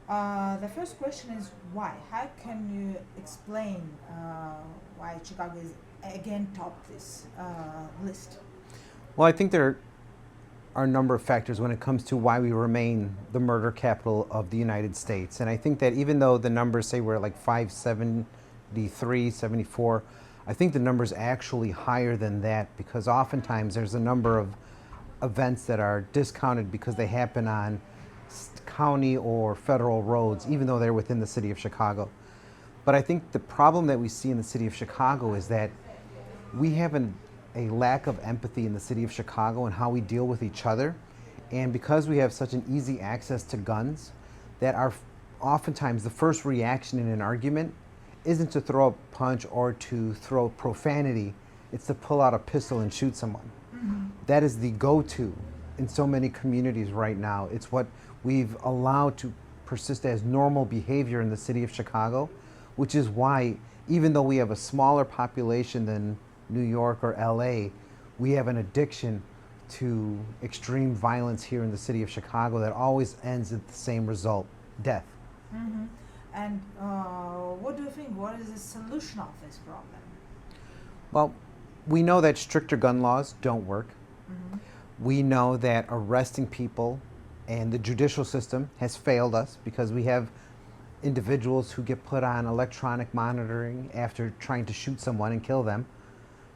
The first question is why? How can you explain why Chicago is again top this list? Well, I think there are a number of factors when it comes to why we remain the murder capital of the United States. And I think that even though the numbers say we're at like 573, 74, I think the number's actually higher than that because oftentimes there's a number of events that are discounted because they happen on county or federal roads, even though they're within the city of Chicago. But I think the problem that we see in the city of Chicago is that we have a lack of empathy in the city of Chicago and how we deal with each other. And because we have such an easy access to guns, that our oftentimes the first reaction in an argument isn't to throw a punch or to throw profanity, it's to pull out a pistol and shoot someone. That is the go-to in so many communities right now. It's what we've allowed to persist as normal behavior in the city of Chicago, which is why, even though we have a smaller population than New York or LA, we have an addiction to extreme violence here in the city of Chicago that always ends at the same result, death. Mm-hmm. And what do you think? What is the solution of this problem? Well, we know that stricter gun laws don't work. Mm-hmm. We know that arresting people and the judicial system has failed us because we have individuals who get put on electronic monitoring after trying to shoot someone and kill them.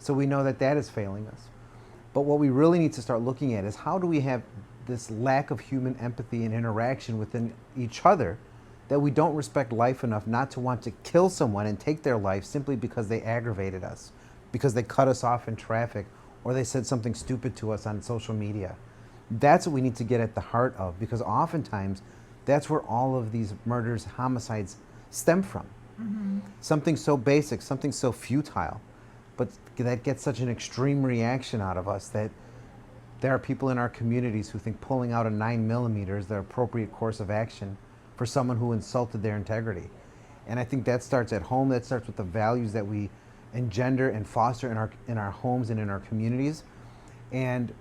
So we know that that is failing us. But what we really need to start looking at is how do we have this lack of human empathy and interaction within each other that we don't respect life enough not to want to kill someone and take their life simply because they aggravated us, because they cut us off in traffic, or they said something stupid to us on social media. That's what we need to get at the heart of, because oftentimes that's where all of these murders, homicides stem from. Mm-hmm. Something so basic, something so futile, but that gets such an extreme reaction out of us that there are people in our communities who think pulling out a 9mm is the appropriate course of action for someone who insulted their integrity. And I think that starts at home. That starts with the values that we engender and foster in our homes and in our communities. And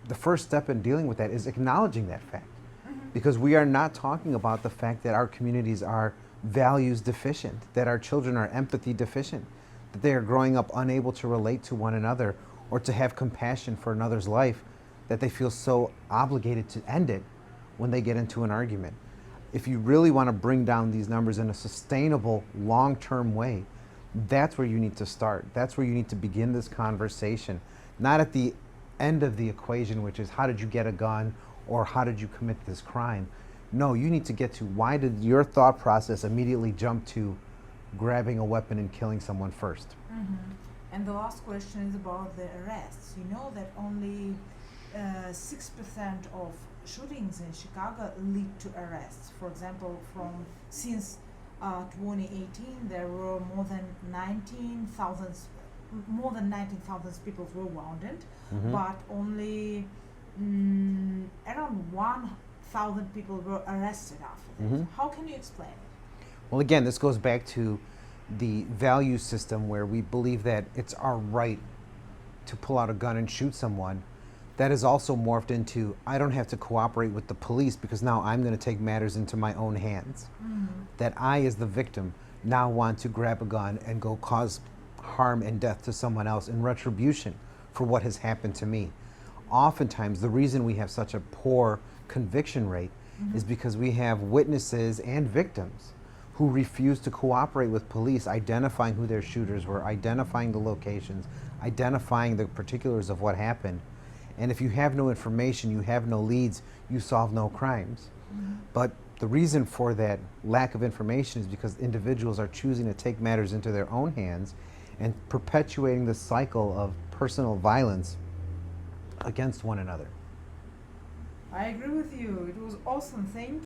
the first step in dealing with that is acknowledging that fact. Because we are not talking about the fact that our communities are values deficient, that our children are empathy deficient, that they are growing up unable to relate to one another or to have compassion for another's life, that they feel so obligated to end it when they get into an argument. If you really want to bring down these numbers in a sustainable, long-term way, that's where you need to start. That's where you need to begin this conversation. Not at the end of the equation, which is how did you get a gun or how did you commit this crime? No, you need to get to why did your thought process immediately jump to grabbing a weapon and killing someone first? Mm-hmm. And the last question is about the arrests. You know that only 6% of shootings in Chicago lead to arrests. For example, since 2018, there were more than 19,000 people were wounded, but only around 1,000 people were arrested after that. How can you explain it? Well, again, this goes back to the value system where we believe that it's our right to pull out a gun and shoot someone. That is also morphed into, I don't have to cooperate with the police because now I'm going to take matters into my own hands. That I, as the victim, now want to grab a gun and go cause harm and death to someone else in retribution for what has happened to me. Oftentimes, the reason we have such a poor conviction rate is because we have witnesses and victims who refuse to cooperate with police, identifying who their shooters were, identifying the locations, identifying the particulars of what happened. And if you have no information, you have no leads, you solve no crimes. But the reason for that lack of information is because individuals are choosing to take matters into their own hands and perpetuating the cycle of personal violence against one another. I agree with you. It was awesome. Thank